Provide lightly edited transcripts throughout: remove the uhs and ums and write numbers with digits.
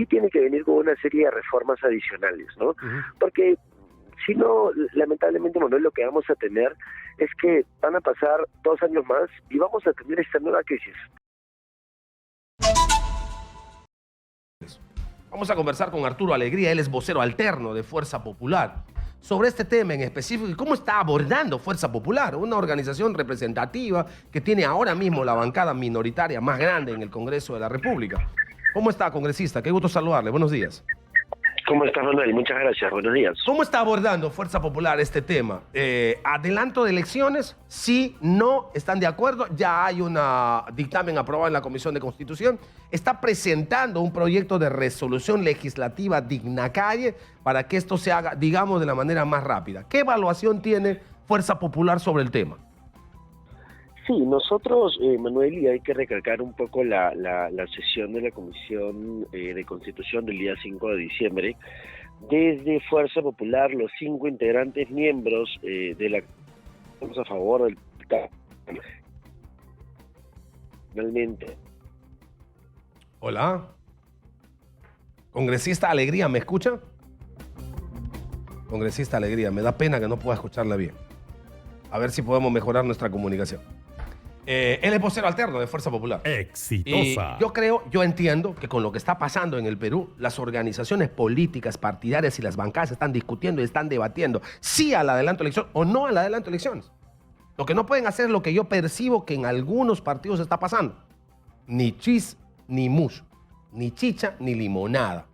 sí tiene que venir con una serie de reformas adicionales, ¿no? Porque si no, lamentablemente, Manuel, lo que vamos a tener es que van a pasar 2 años más y vamos a tener esta nueva crisis. Vamos a conversar con Arturo Alegría, él es vocero alterno de Fuerza Popular, sobre este tema en específico y cómo está abordando Fuerza Popular, una organización representativa que tiene ahora mismo la bancada minoritaria más grande en el Congreso de la República. ¿Cómo está, congresista? Qué gusto saludarle. Buenos días. ¿Cómo estás, Manuel? Muchas gracias. Buenos días. ¿Cómo está abordando Fuerza Popular este tema? ¿Adelanto de elecciones? Sí, no, ¿están de acuerdo? Ya hay un dictamen aprobado en la Comisión de Constitución. Está presentando un proyecto de resolución legislativa digna calle para que esto se haga, digamos, de la manera más rápida. ¿Qué evaluación tiene Fuerza Popular sobre el tema? Sí, nosotros, Manuel, y hay que recalcar un poco la sesión de la Comisión de Constitución del día 5 de diciembre, desde Fuerza Popular, los 5 integrantes miembros de la... Estamos a favor del... Finalmente. Hola. Congresista Alegría, ¿me escucha? Congresista Alegría, me da pena que no pueda escucharla bien. A ver si podemos mejorar nuestra comunicación. Él es vocero alterno de Fuerza Popular. Exitosa. Y yo entiendo que con lo que está pasando en el Perú, las organizaciones políticas, partidarias y las bancadas están discutiendo y están debatiendo sí al adelanto de elecciones o no al adelanto de elecciones. Lo que no pueden hacer es lo que yo percibo que en algunos partidos está pasando. Ni chis, ni mush, ni chicha, ni limonada.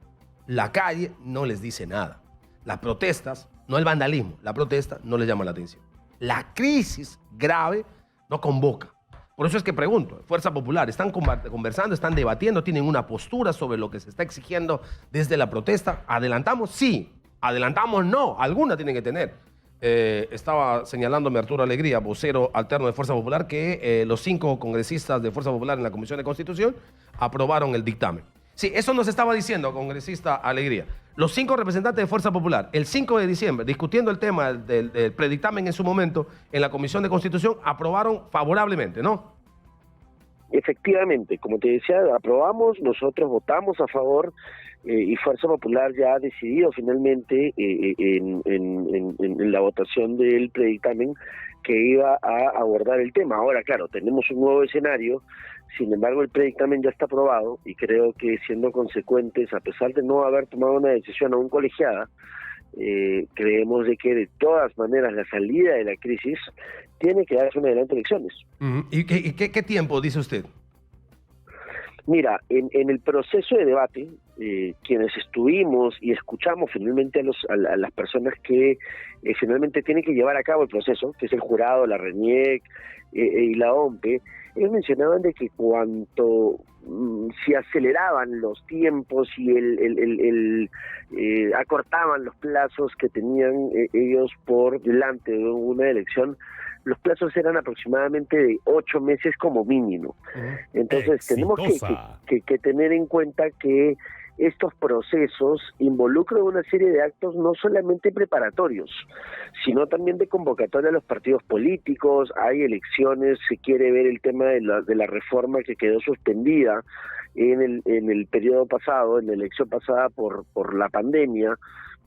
La calle no les dice nada. Las protestas, no el vandalismo, la protesta no les llama la atención. La crisis grave no convoca. Por eso es que pregunto, Fuerza Popular, ¿están conversando, están debatiendo, tienen una postura sobre lo que se está exigiendo desde la protesta? ¿Adelantamos? Sí. ¿Adelantamos? No. Alguna tienen que tener. Estaba señalándome Arturo Alegría, vocero alterno de Fuerza Popular, que los 5 congresistas de Fuerza Popular en la Comisión de Constitución aprobaron el dictamen. Sí, eso nos estaba diciendo, congresista Alegría. Los 5 representantes de Fuerza Popular, el 5 de diciembre, discutiendo el tema del predictamen en su momento en la Comisión de Constitución, aprobaron favorablemente, ¿no? Efectivamente, como te decía, aprobamos, nosotros votamos a favor y Fuerza Popular ya ha decidido finalmente en la votación del predictamen que iba a abordar el tema. Ahora, claro, tenemos un nuevo escenario. Sin embargo, el predictamen ya está aprobado y creo que siendo consecuentes, a pesar de no haber tomado una decisión aún colegiada, creemos de que de todas maneras la salida de la crisis tiene que darse un adelanto de elecciones. ¿Y qué tiempo dice usted? Mira, en el proceso de debate, quienes estuvimos y escuchamos finalmente a las personas que finalmente tienen que llevar a cabo el proceso, que es el jurado, la RENIEC y la OMPE, ellos mencionaban de que cuanto se aceleraban los tiempos y acortaban los plazos que tenían ellos por delante de una elección, los plazos eran aproximadamente de 8 meses como mínimo. Entonces tenemos que tener en cuenta que estos procesos involucran una serie de actos no solamente preparatorios, sino también de convocatoria a los partidos políticos. Hay elecciones, se quiere ver el tema de la reforma que quedó suspendida en el periodo pasado, en la elección pasada por la pandemia.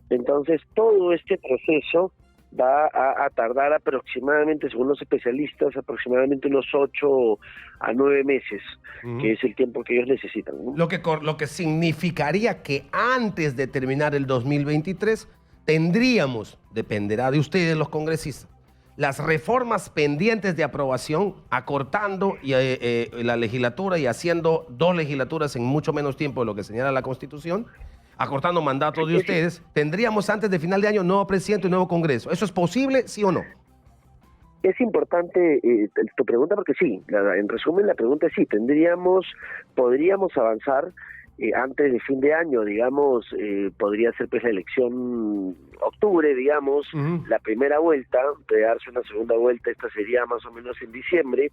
Entonces todo este proceso va a tardar aproximadamente, según los especialistas, aproximadamente unos 8 a 9 meses, que es el tiempo que ellos necesitan, ¿no? Lo que significaría que antes de terminar el 2023 tendríamos, dependerá de ustedes los congresistas, las reformas pendientes de aprobación, acortando la legislatura y haciendo 2 legislaturas en mucho menos tiempo de lo que señala la Constitución, acortando mandatos de ustedes, tendríamos antes de final de año nuevo presidente y nuevo Congreso. ¿Eso es posible, sí o no? Es importante tu pregunta porque sí, en resumen la pregunta es sí, podríamos avanzar antes de fin de año, digamos, podría ser pues la elección octubre, digamos, la primera vuelta, de darse una segunda vuelta, esta sería más o menos en diciembre,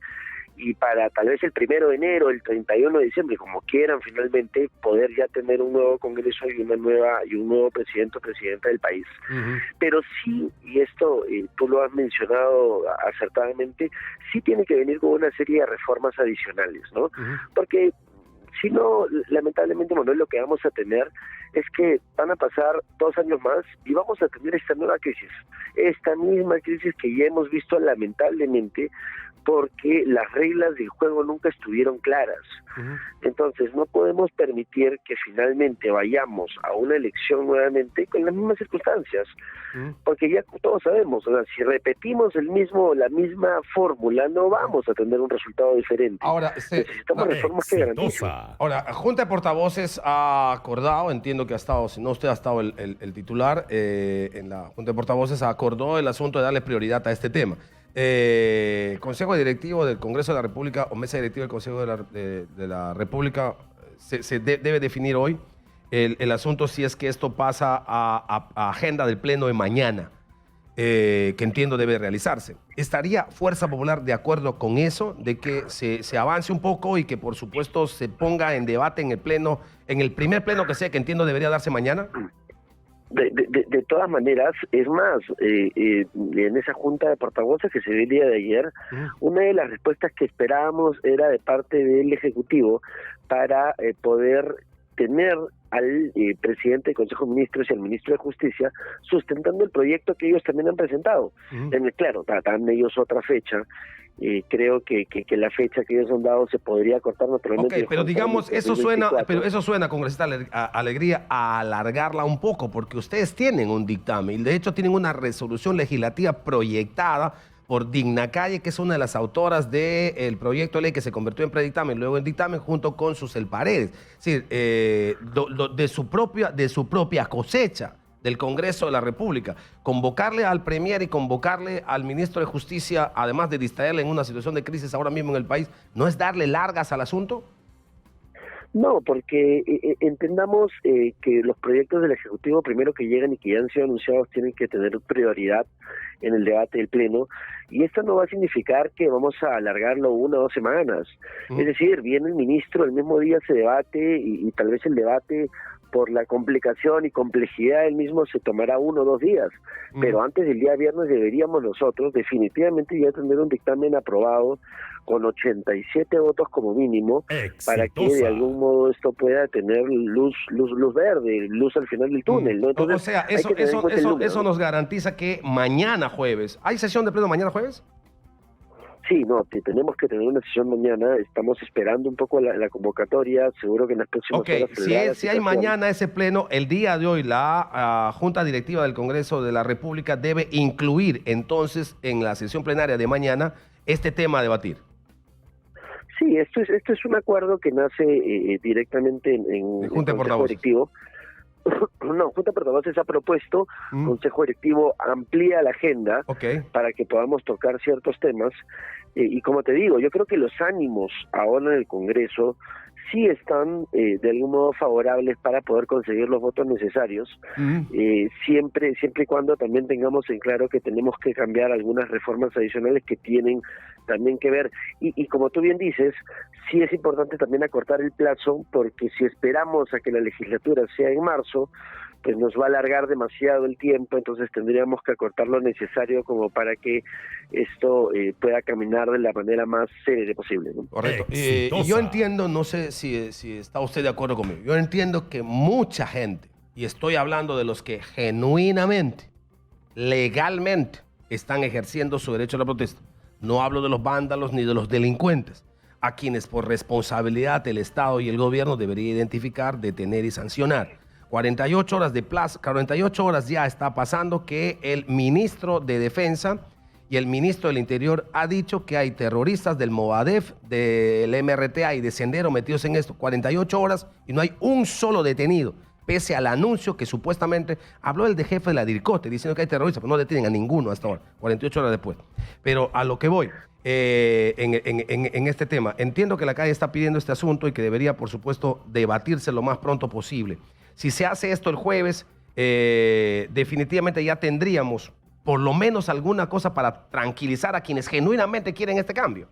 y para tal vez el 1 de enero, el 31 de diciembre, como quieran finalmente, poder ya tener un nuevo Congreso y un nuevo presidente o presidenta del país. Pero sí, y esto tú lo has mencionado acertadamente, sí tiene que venir con una serie de reformas adicionales, ¿no? Porque Si no, lamentablemente, Manuel, lo que vamos a tener es que van a pasar 2 años más y vamos a tener esta nueva crisis, esta misma crisis que ya hemos visto lamentablemente, porque las reglas del juego nunca estuvieron claras. Entonces, no podemos permitir que finalmente vayamos a una elección nuevamente con las mismas circunstancias, porque ya todos sabemos, o sea, si repetimos la misma fórmula, no vamos a tener un resultado diferente. Ahora, necesitamos reformas que garanticen. Ahora, Junta de Portavoces ha acordado, entiendo que ha estado, si no usted ha estado el titular, en la Junta de Portavoces acordó el asunto de darle prioridad a este tema. Consejo Directivo del Congreso de la República o Mesa Directiva del Consejo de la República debe definir hoy el asunto si es que esto pasa a agenda del Pleno de mañana, que entiendo debe realizarse. ¿Estaría Fuerza Popular de acuerdo con eso, de que se avance un poco y que por supuesto se ponga en debate en el Pleno, en el primer Pleno que sea, que entiendo debería darse mañana? De todas maneras, es más, en esa junta de portavoces que se dio el día de ayer, una de las respuestas que esperábamos era de parte del Ejecutivo para poder tener al presidente del Consejo de Ministros y al ministro de Justicia sustentando el proyecto que ellos también han presentado. Claro, tratan ellos otra fecha. Creo que la fecha que ellos han dado se podría cortar naturalmente. Ok, pero digamos, eso suena, congresista Alegría, a alargarla un poco, porque ustedes tienen un dictamen y de hecho tienen una resolución legislativa proyectada por Digna Calle, que es una de las autoras del proyecto de ley que se convirtió en predictamen, luego en dictamen, junto con Susel Paredes. Es decir, de su propia cosecha del Congreso de la República. Convocarle al Premier y convocarle al Ministro de Justicia, además de distraerle en una situación de crisis ahora mismo en el país, ¿no es darle largas al asunto? No, porque entendamos que los proyectos del Ejecutivo, primero que llegan y que ya han sido anunciados, tienen que tener prioridad en el debate del Pleno, y esto no va a significar que vamos a alargarlo 1 o 2 semanas. Es decir, viene el ministro, el mismo día se debate y tal vez el debate, por la complicación y complejidad del mismo, se tomará 1 o 2 días, pero antes del día viernes deberíamos nosotros definitivamente ya tener un dictamen aprobado con 87 votos como mínimo. Exitosa. Para que de algún modo esto pueda tener luz verde, luz al final del túnel, ¿no? Entonces, o sea, eso nos garantiza que mañana jueves, ¿hay sesión de pleno mañana jueves? Sí, no, tenemos que tener una sesión mañana, estamos esperando un poco la convocatoria, seguro que en las próximas horas... Si hay mañana ese pleno, el día de hoy la Junta Directiva del Congreso de la República debe incluir entonces en la sesión plenaria de mañana este tema a debatir. Sí, esto es un acuerdo que nace directamente en el Consejo Directivo. No, Junta de Portavoces ha propuesto, Consejo Directivo amplía la agenda para que podamos tocar ciertos temas, y como te digo, yo creo que los ánimos ahora en el Congreso sí están de algún modo favorables para poder conseguir los votos necesarios, siempre y cuando también tengamos en claro que tenemos que cambiar algunas reformas adicionales que tienen también que ver, y como tú bien dices, sí es importante también acortar el plazo, porque si esperamos a que la legislatura sea en marzo, pues nos va a alargar demasiado el tiempo, entonces tendríamos que acortar lo necesario como para que esto pueda caminar de la manera más seria posible, ¿no? Correcto. Yo entiendo, no sé si está usted de acuerdo conmigo, yo entiendo que mucha gente, y estoy hablando de los que genuinamente, legalmente, están ejerciendo su derecho a la protesta. No hablo de los vándalos ni de los delincuentes, a quienes por responsabilidad el Estado y el gobierno debería identificar, detener y sancionar. 48 horas de plazo, 48 horas ya está pasando que el ministro de Defensa y el ministro del Interior ha dicho que hay terroristas del Movadef, del MRTA y de Sendero metidos en esto. 48 horas y no hay un solo detenido, pese al anuncio que supuestamente habló el de jefe de la DIRCOTE diciendo que hay terroristas, pero no detienen a ninguno hasta ahora, 48 horas después. Pero a lo que voy, en este tema, entiendo que la calle está pidiendo este asunto y que debería, por supuesto, debatirse lo más pronto posible. Si se hace esto el jueves, definitivamente ya tendríamos por lo menos alguna cosa para tranquilizar a quienes genuinamente quieren este cambio.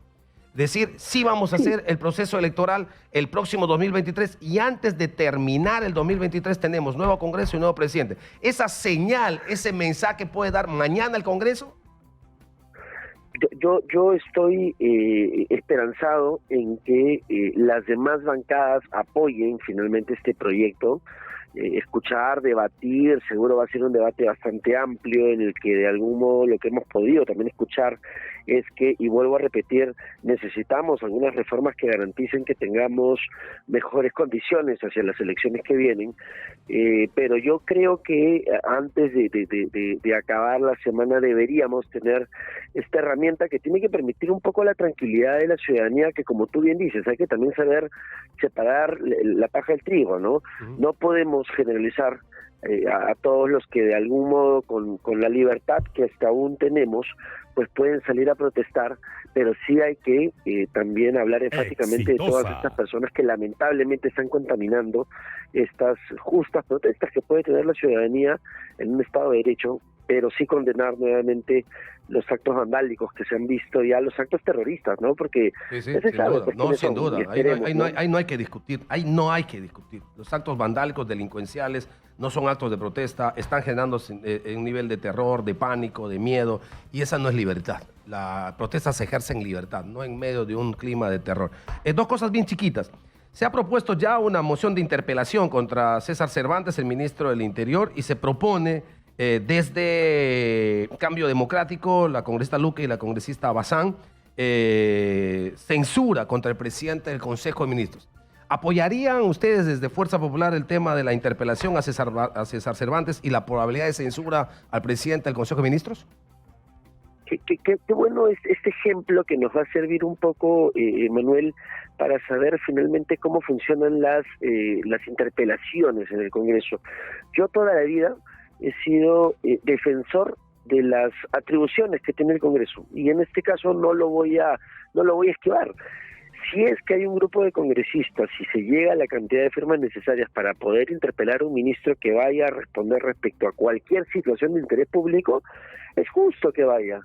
Decir, sí vamos a hacer el proceso electoral el próximo 2023 y antes de terminar el 2023 tenemos nuevo Congreso y nuevo presidente. ¿Esa señal, ese mensaje puede dar mañana el Congreso? Yo estoy esperanzado en que las demás bancadas apoyen finalmente este proyecto. Escuchar, debatir, seguro va a ser un debate bastante amplio en el que de algún modo lo que hemos podido también escuchar es que, y vuelvo a repetir, necesitamos algunas reformas que garanticen que tengamos mejores condiciones hacia las elecciones que vienen, pero yo creo que antes de acabar la semana deberíamos tener esta herramienta que tiene que permitir un poco la tranquilidad de la ciudadanía, que como tú bien dices, hay que también saber separar la paja del trigo, ¿no? No podemos generalizar a todos los que de algún modo con la libertad que hasta aún tenemos, pues pueden salir a protestar, pero sí hay que también hablar enfáticamente de todas estas personas que lamentablemente están contaminando estas justas protestas que puede tener la ciudadanía en un Estado de Derecho, pero sí condenar nuevamente los actos vandálicos que se han visto, ya los actos terroristas, ¿no? Porque sin duda. Ahí no hay que discutir, Los actos vandálicos, delincuenciales, no son actos de protesta, están generando un nivel de terror, de pánico, de miedo, y esa no es libertad. La protesta se ejerce en libertad, no en medio de un clima de terror. Dos cosas bien chiquitas. Se ha propuesto ya una moción de interpelación contra César Cervantes, el ministro del Interior, y se propone desde Cambio Democrático, la congresista Luque y la congresista Bazán, censura contra el presidente del Consejo de Ministros. ¿Apoyarían ustedes desde Fuerza Popular el tema de la interpelación a César Cervantes y la probabilidad de censura al presidente del Consejo de Ministros? Qué bueno es este ejemplo que nos va a servir un poco, Manuel, para saber finalmente cómo funcionan las interpelaciones en el Congreso. Yo toda la vida he sido defensor de las atribuciones que tiene el Congreso, y en este caso no lo voy a esquivar. Si es que hay un grupo de congresistas, si se llega a la cantidad de firmas necesarias para poder interpelar a un ministro que vaya a responder respecto a cualquier situación de interés público, es justo que vaya.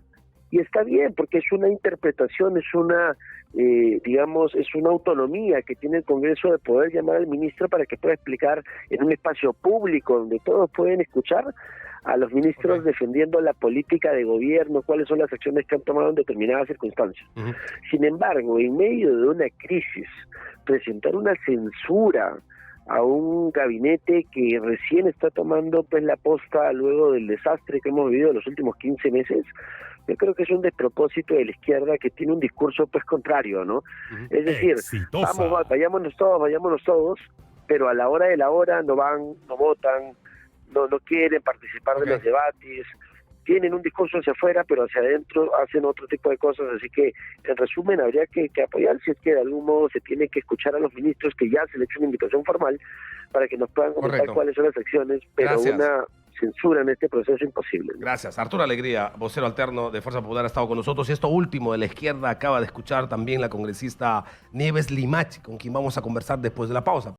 Y está bien, porque es una interpretación, es una, es una autonomía que tiene el Congreso de poder llamar al ministro para que pueda explicar en un espacio público donde todos pueden escuchar a los ministros defendiendo la política de gobierno, cuáles son las acciones que han tomado en determinadas circunstancias. Sin embargo, en medio de una crisis, presentar una censura a un gabinete que recién está tomando pues la posta luego del desastre que hemos vivido en los últimos 15 meses, yo creo que es un despropósito de la izquierda que tiene un discurso pues contrario, ¿no? Es decir, vayámonos todos, pero a la hora de la hora no van, no votan, no quieren participar de los debates, tienen un discurso hacia afuera, pero hacia adentro hacen otro tipo de cosas, así que en resumen habría que apoyar, si es que de algún modo se tiene que escuchar a los ministros, que ya se le ha hecho una invitación formal para que nos puedan comentar cuáles son las acciones, pero una censura en este proceso es imposible, ¿no? Gracias. Arturo Alegría, vocero alterno de Fuerza Popular, ha estado con nosotros. Y esto último de la izquierda acaba de escuchar también la congresista Nieves Limache, con quien vamos a conversar después de la pausa.